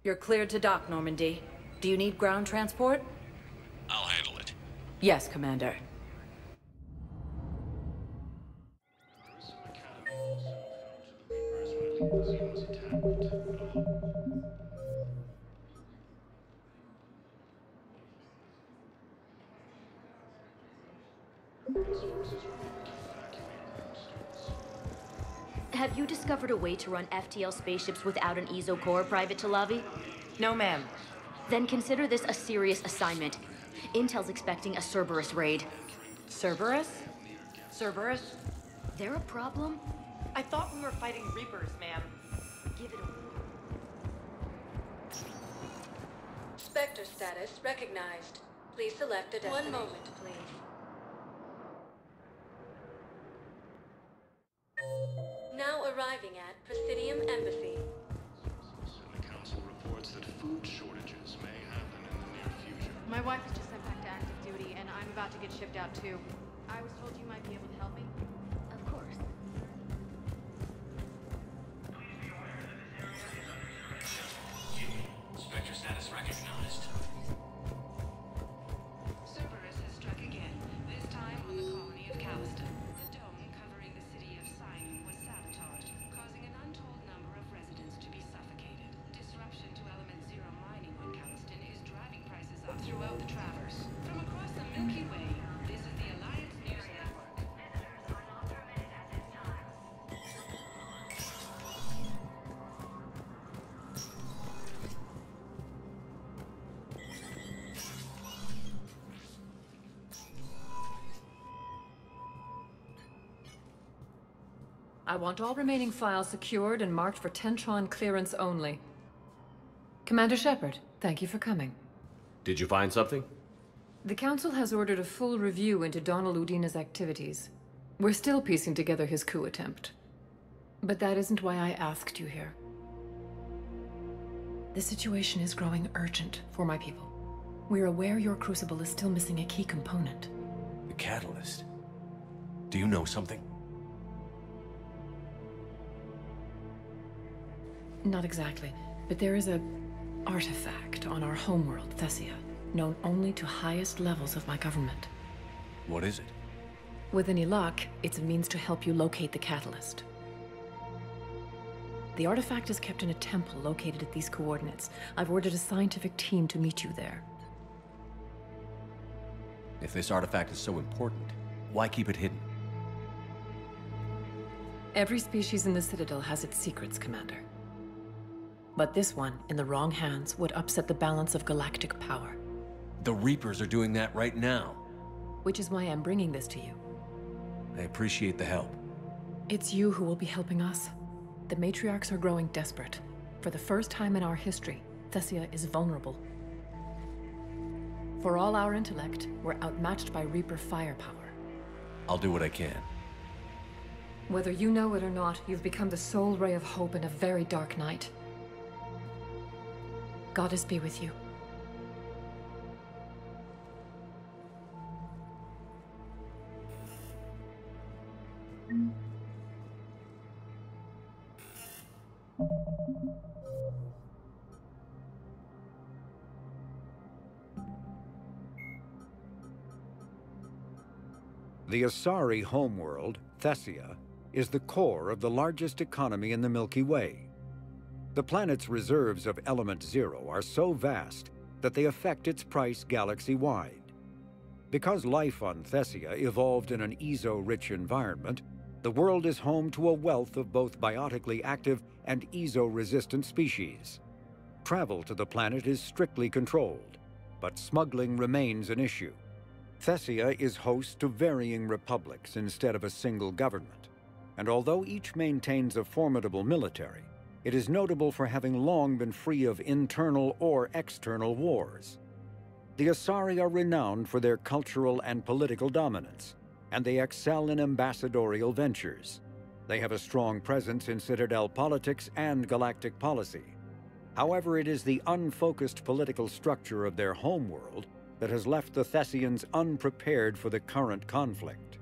You're cleared to dock, Normandy. Do you need ground transport? I'll handle it. Yes, Commander. Have you discovered a way to run FTL spaceships without an ESO core, Private Tali? No, ma'am. Then consider this a serious assignment. Intel's expecting a Cerberus raid. Cerberus? Cerberus? They're a problem? I thought we were fighting Reapers, ma'am. Give it a... Spectre status recognized. Please select a destination. 1 moment, please. Now arriving at Presidium Embassy. The Council reports that food shortages may happen in the near future. My wife was just sent back to active duty, and I'm about to get shipped out too. I was told you might be able to help me. Of course. Spectre status recognized. Cerberus has struck again, this time on the colony of Calliston. The dome covering the city of Simon was sabotaged, causing an untold number of residents to be suffocated. Disruption to Element Zero mining on Calliston is driving prices up throughout the Traverse. From across the Milky Way, this is the Alliance News Network. I want all remaining files secured and marked for Tentron clearance only. Commander Shepard, thank you for coming. Did you find something? The Council has ordered a full review into Donald Udina's activities. We're still piecing together his coup attempt. But that isn't why I asked you here. The situation is growing urgent for my people. We're aware your crucible is still missing a key component. The catalyst. Do you know something? Not exactly, but there is a artifact on our homeworld, Thessia, known only to highest levels of my government. What is it? With any luck, it's a means to help you locate the catalyst. The artifact is kept in a temple located at these coordinates. I've ordered a scientific team to meet you there. If this artifact is so important, why keep it hidden? Every species in the Citadel has its secrets, Commander. But this one, in the wrong hands, would upset the balance of galactic power. The Reapers are doing that right now. Which is why I'm bringing this to you. I appreciate the help. It's you who will be helping us. The matriarchs are growing desperate. For the first time in our history, Thessia is vulnerable. For all our intellect, we're outmatched by Reaper firepower. I'll do what I can. Whether you know it or not, you've become the sole ray of hope in a very dark night. Goddess be with you. The Asari homeworld, Thessia, is the core of the largest economy in the Milky Way. The planet's reserves of Element Zero are so vast that they affect its price galaxy-wide. Because life on Thessia evolved in an ESO-rich environment, the world is home to a wealth of both biotically active and ESO-resistant species. Travel to the planet is strictly controlled, but smuggling remains an issue. Thessia is host to varying republics instead of a single government, and although each maintains a formidable military, it is notable for having long been free of internal or external wars. The Asari are renowned for their cultural and political dominance, and they excel in ambassadorial ventures. They have a strong presence in Citadel politics and galactic policy. However, it is the unfocused political structure of their homeworld that has left the Thessians unprepared for the current conflict.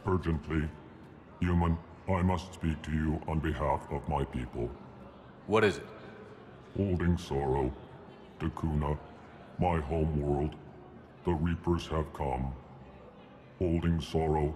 Urgently. Human, I must speak to you on behalf of my people. What is it? Holding sorrow. Dakuna, my home world. The Reapers have come. Holding sorrow.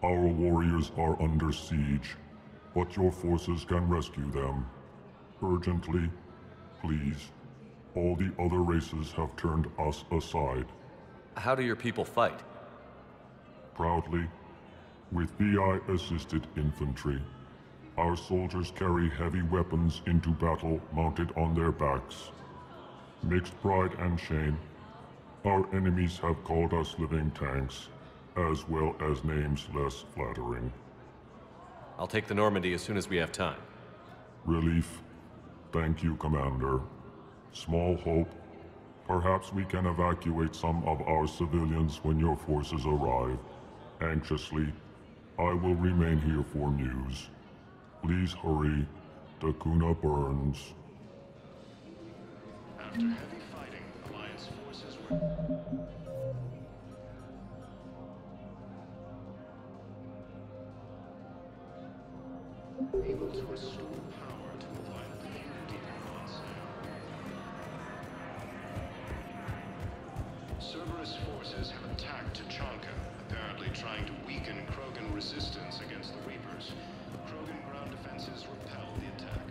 Our warriors are under siege, but your forces can rescue them. Urgently, please. All the other races have turned us aside. How do your people fight? Proudly. With VI-assisted infantry, our soldiers carry heavy weapons into battle mounted on their backs. Mixed pride and shame, our enemies have called us living tanks, as well as names less flattering. I'll take the Normandy as soon as we have time. Relief. Thank you, Commander. Small hope. Perhaps we can evacuate some of our civilians when your forces arrive. Anxiously, I will remain here for news. Please hurry. Dakuna burns. After heavy fighting, Alliance forces were able to restore power to a violently deep Cerberus forces have attacked Tachanka, apparently trying to weaken Krogan resistance against the Reapers. Krogan ground defenses repel the attack.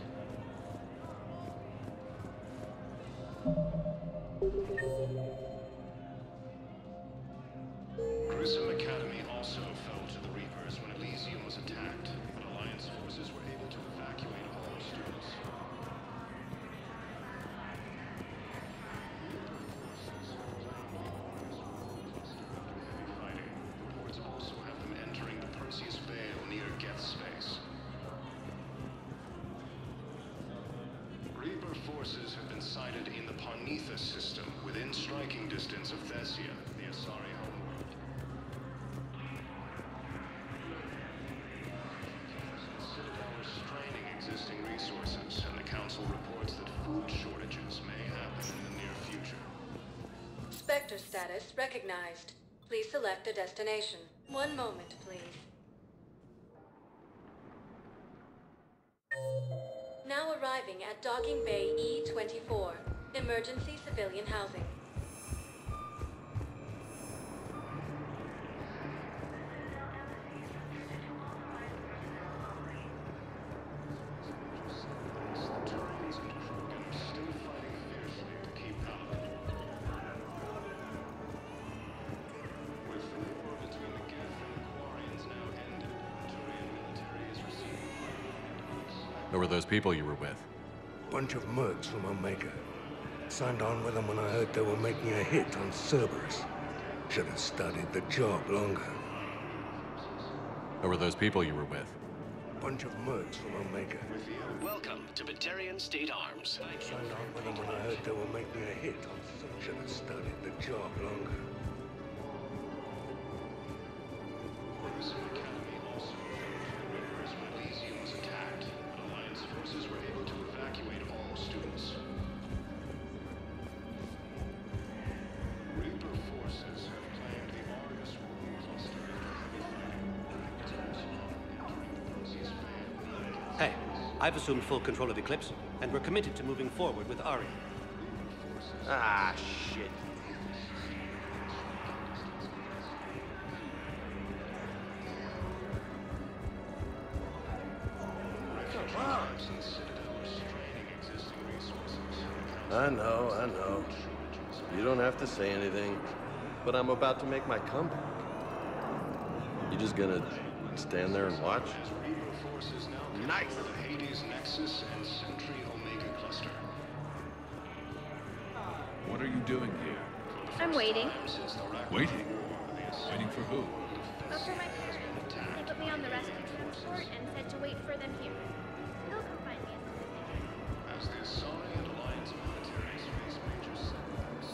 Grissom Academy also fell to the Reapers when Elysium was attacked, but Alliance forces were able to evacuate all students. Reports also have them entering the Perseus Vale near Geth's space. Reaper forces have been sighted in the Parnithus system, within striking distance of Thessia, the Asari homeworld. The Citadel is straining existing resources, and the Council reports that food shortages may happen in the near future. Spectre status recognized. Please select a destination. One moment, please. Now arriving at Docking Bay E-24. Emergency civilian housing. The Turians and Krogan are still fighting fiercely to keep up. With the war between the Geth and the Quarians now ended, the Turian military is receiving Who were those people you were with? Bunch of mercs from Omega. Signed on with them when I heard they were making a hit on Cerberus. Should have studied the job longer. Who were those people you were with? Bunch of mercs from Omega. Welcome to Batarian State Arms. Signed on with them when I heard they were making a hit on... Should have studied the job longer. Elysium was attacked, but Alliance forces were able to evacuate all students. Reaper forces have claimed the Arius World cluster of Hey, I've assumed full control of Eclipse, and we're committed to moving forward with Ari. Ah, shit. I know. You don't have to say anything, but I'm about to make my comeback. You just gonna stand there and watch? Nice! The Hades Nexus and Sentry Omega cluster. What are you doing here? I'm waiting. Waiting? Waiting for who? Oh, for my parents. They put me on the rescue transport and said to wait for them here. They'll come find me As the Asari and Alliance militaries face major setbacks,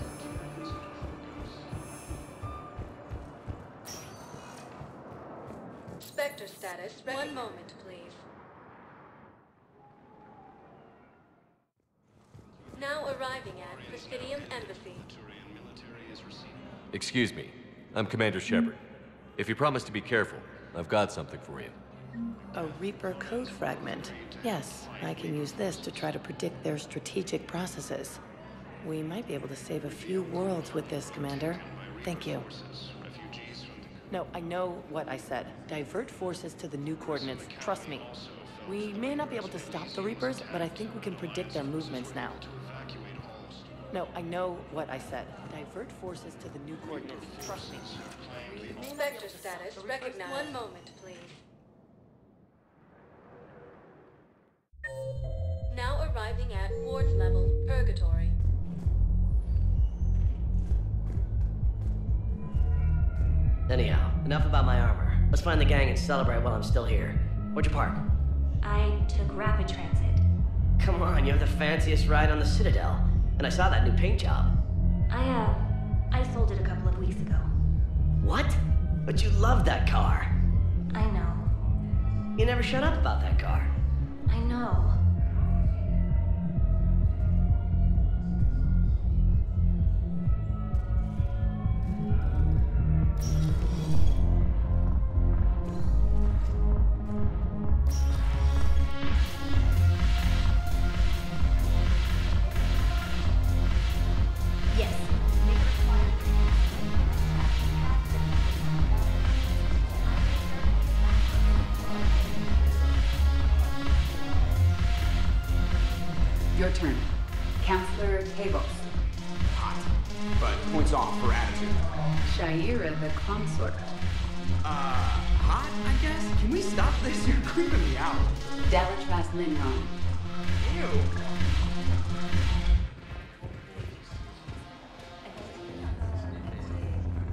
Spectre status. One moment, please. Now arriving at Presidium Embassy. Excuse me. I'm Commander Shepard. If you promise to be careful, I've got something for you. A Reaper code fragment. Yes, I can use this to try to predict their strategic processes. We might be able to save a few worlds with this, Commander. Thank you. No, I know what I said. Divert forces to the new coordinates. Trust me. We may not be able to stop the Reapers, but I think we can predict their movements now. No, I know what I said. Divert forces to the new coordinates. Trust me. Spectre status recognized. One moment, please. Now arriving at Ward's level, Purgatory. Anyhow, enough about my armor. Let's find the gang and celebrate while I'm still here. Where'd you park? I took rapid transit. Come on, you have the fanciest ride on the Citadel. And I saw that new paint job. I sold it a couple of weeks ago. What? But you love that car. I know. You never shut up about that car. I know. Yes. Your turn. Counselor Tabos. Hot. But points off for attitude. Shaira the consort. Hot, I guess? Can we stop this? You're creeping me out. Delatras Linron. Ew.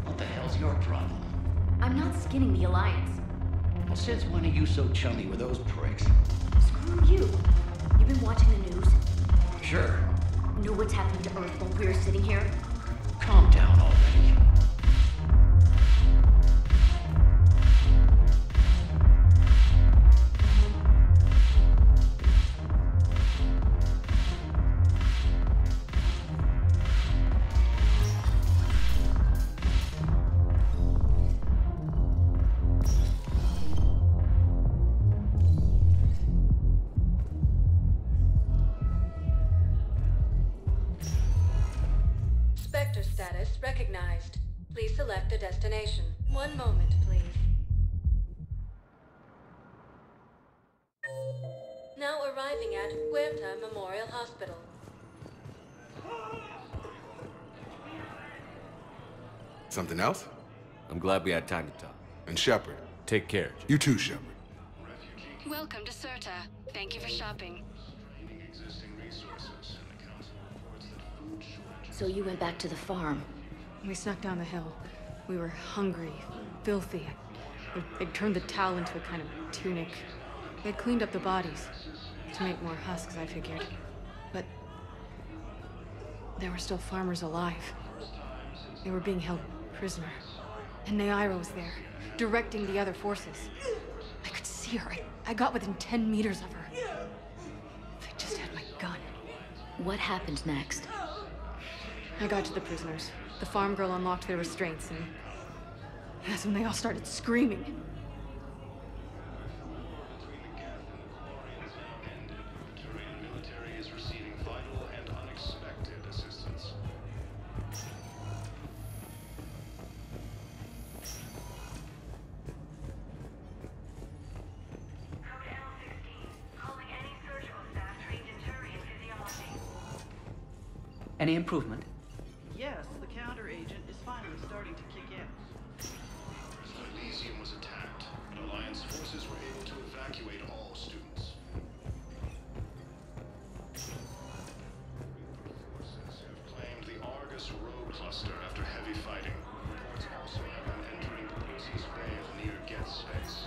What the hell's your problem? I'm not skinning the Alliance. Well, since when are you so chummy with those pricks? Screw you. You've been watching the news? Sure. Know what's happening to Earth while we're sitting here? Calm down already. Spectre status recognized. Please select a destination. One moment, please. Now arriving at Huerta Memorial Hospital. Something else? I'm glad we had time to talk. And Shepard. Take care. You too, Shepard. Welcome to Serta. Thank you for shopping. So you went back to the farm. We snuck down the hill. We were hungry, filthy. I turned the towel into a kind of tunic. They'd cleaned up the bodies to make more husks, I figured. But there were still farmers alive. They were being held prisoner. And Naira was there, directing the other forces. I could see her. I got within 10 meters of her. If I just had my gun. What happened next? I got to the prisoners. The farm girl unlocked their restraints, and that's when they all started screaming. Any improvement? Yes, the counter agent is finally starting to kick in. Elysium was attacked, but Alliance forces were able to evacuate all students. Forces have claimed the Argus road cluster after heavy fighting. Reports also have them entering the Perseus Vale near Get Space.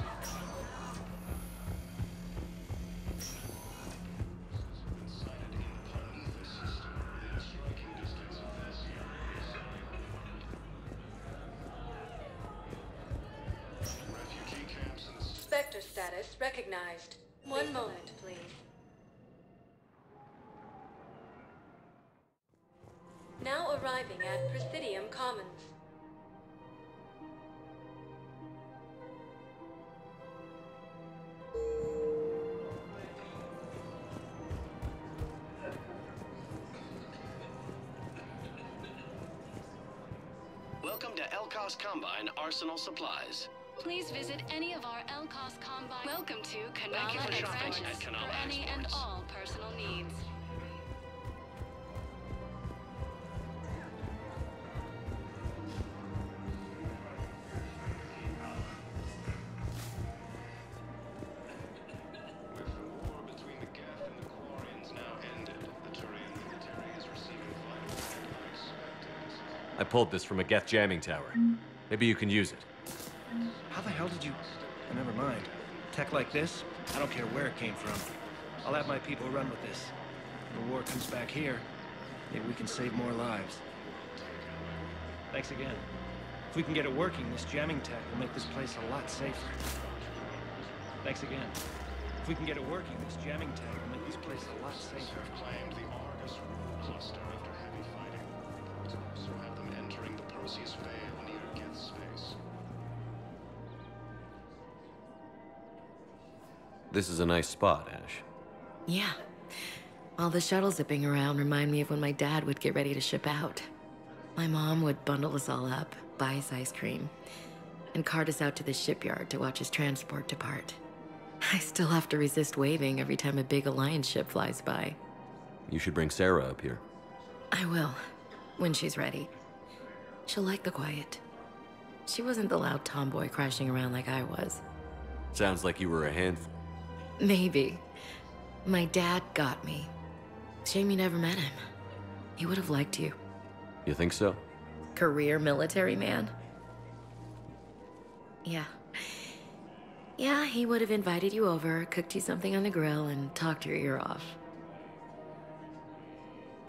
Spectre status recognized. One moment, please. Now arriving at Presidium Commons. Welcome to Elcos Combine Arsenal Supplies. Please visit any of our Elcos Combine. Welcome to Thank you Kanala for shopping Extensions at Kanala for any and Exports. all personal needs. I pulled this from a Geth jamming tower. Maybe you can use it. How the hell did you... Oh, never mind. Tech like this, I don't care where it came from. I'll have my people run with this. When the war comes back here, maybe we can save more lives. Thanks again. If we can get it working, this jamming tech will make this place a lot safer. Thanks again. If we can get it working, this jamming tech will make this place a lot safer. Claimed the Argus road cluster after heavy fighting. Reports also have them entering the Perseus Vale near Get Space. This is a nice spot, Ash. Yeah. All the shuttles zipping around remind me of when my dad would get ready to ship out. My mom would bundle us all up, buy us ice cream, and cart us out to the shipyard to watch his transport depart. I still have to resist waving every time a big Alliance ship flies by. You should bring Sarah up here. I will, when she's ready. She'll like the quiet. She wasn't the loud tomboy crashing around like I was. Sounds like you were a handful. Maybe. My dad got me. Shame you never met him. He would have liked you. You think so? Career military man? Yeah. Yeah, he would have invited you over, cooked you something on the grill, and talked your ear off.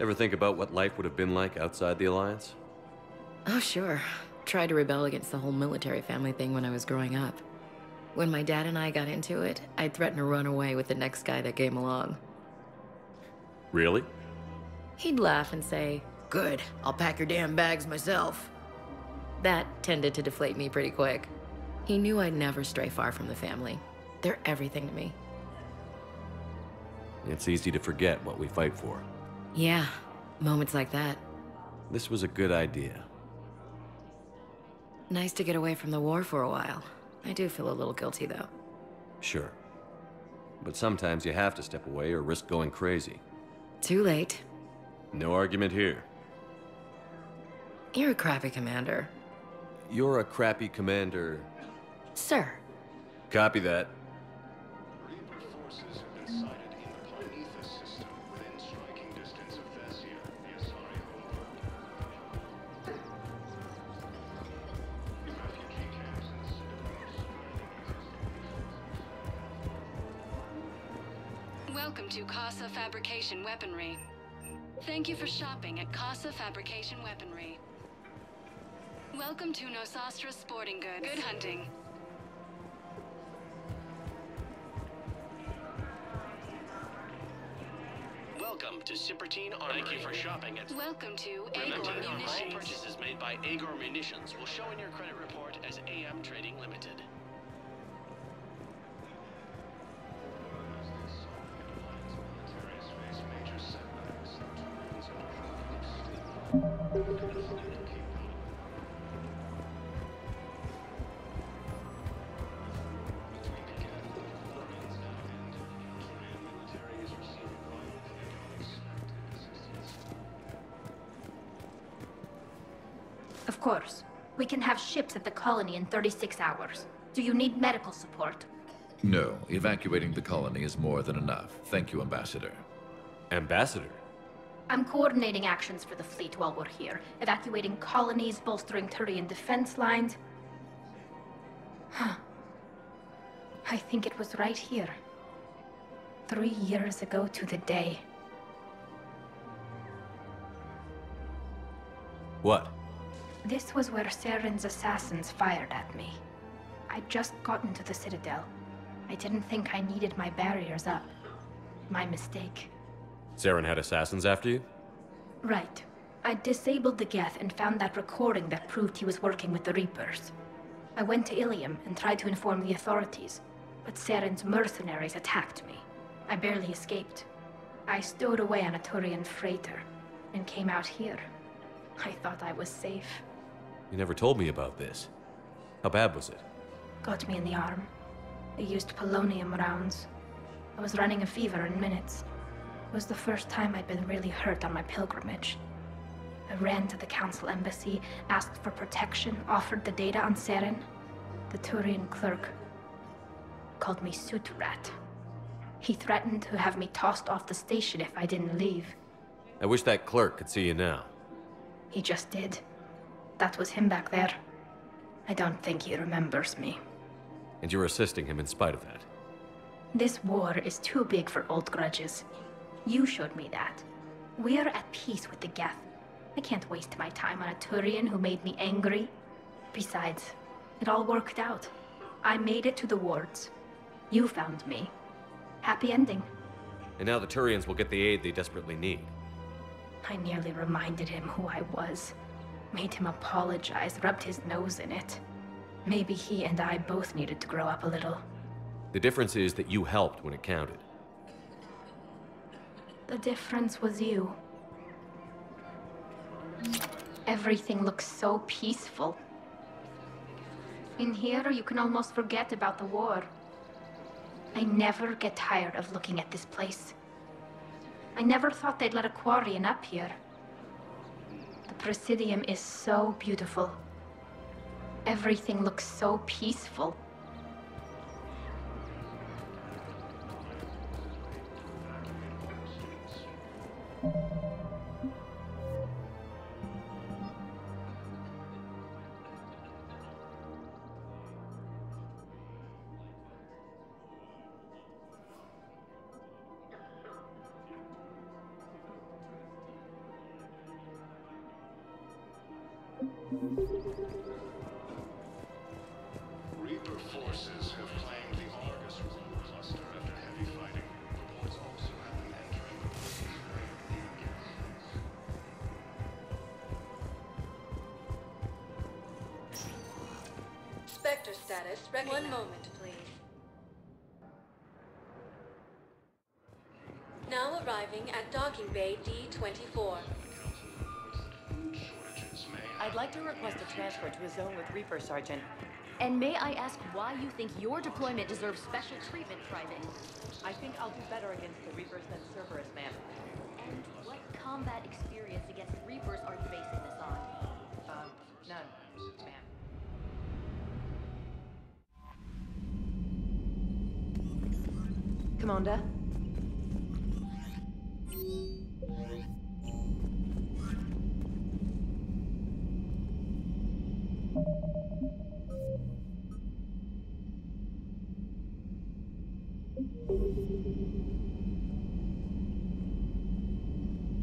Ever think about what life would have been like outside the Alliance? Oh, sure. Tried to rebel against the whole military family thing when I was growing up. When my dad and I got into it, I'd threaten to run away with the next guy that came along. Really? He'd laugh and say, "Good, I'll pack your damn bags myself." That tended to deflate me pretty quick. He knew I'd never stray far from the family. They're everything to me. It's easy to forget what we fight for. Yeah, moments like that. This was a good idea. Nice to get away from the war for a while. I do feel a little guilty, though. Sure. But sometimes you have to step away or risk going crazy. Too late. No argument here. You're a crappy commander. You're a crappy commander. Sir. Copy that. Reaper forces have been sighted in the Prometheus system within striking distance of Thessia, the Asari homeworld. Refugee camps in the Citadel. Welcome to Casa Fabrication Weaponry. Thank you for shopping at Casa Fabrication Weaponry. Welcome to Nosastra Sporting Goods. Good hunting. Welcome to Cipertine Armory. Thank you for shopping at... Welcome to Remember, Agor all Munitions. purchases made by Agor Munitions will show in your credit report as AM Trading Limited. Of course. We can have ships at the colony in 36 hours. Do you need medical support? No, evacuating the colony is more than enough. Thank you, Ambassador. Ambassador? I'm coordinating actions for the fleet while we're here. Evacuating colonies, bolstering Turian defense lines. Huh. I think it was right here. 3 years ago to the day. What? This was where Saren's assassins fired at me. I'd just gotten to the Citadel. I didn't think I needed my barriers up. My mistake. Saren had assassins after you? Right. I disabled the Geth and found that recording that proved he was working with the Reapers. I went to Ilium and tried to inform the authorities, but Saren's mercenaries attacked me. I barely escaped. I stowed away on a Turian freighter and came out here. I thought I was safe. You never told me about this. How bad was it? Got me in the arm. They used polonium rounds. I was running a fever in minutes. It was the first time I'd been really hurt on my pilgrimage. I ran to the Council embassy, asked for protection, offered the data on Saren. The Turian clerk called me Soot Rat. He threatened to have me tossed off the station if I didn't leave. I wish that clerk could see you now. He just did. That was him back there. I don't think he remembers me. And you're assisting him in spite of that. This war is too big for old grudges. You showed me that. We're at peace with the Geth. I can't waste my time on a Turian who made me angry. Besides, it all worked out. I made it to the wards. You found me. Happy ending. And now the Turians will get the aid they desperately need. I nearly reminded him who I was. Made him apologize, rubbed his nose in it. Maybe he and I both needed to grow up a little. The difference is that you helped when it counted. The difference was you. Everything looks so peaceful. In here, you can almost forget about the war. I never get tired of looking at this place. I never thought they'd let a Quarian up here. The Presidium is so beautiful. Everything looks so peaceful. Reaper forces have claimed the Argus Rune cluster after heavy fighting. Reports also have them entering the Spectre status recognized. 1 moment, please. Now arriving at docking bay D-24. I'd like to request a transfer to a zone with Reaper, Sergeant. And may I ask why you think your deployment deserves special treatment, Private? I think I'll do better against the Reapers than Cerberus, ma'am. And what combat experience against Reapers are you basing this on? None, ma'am. Commander?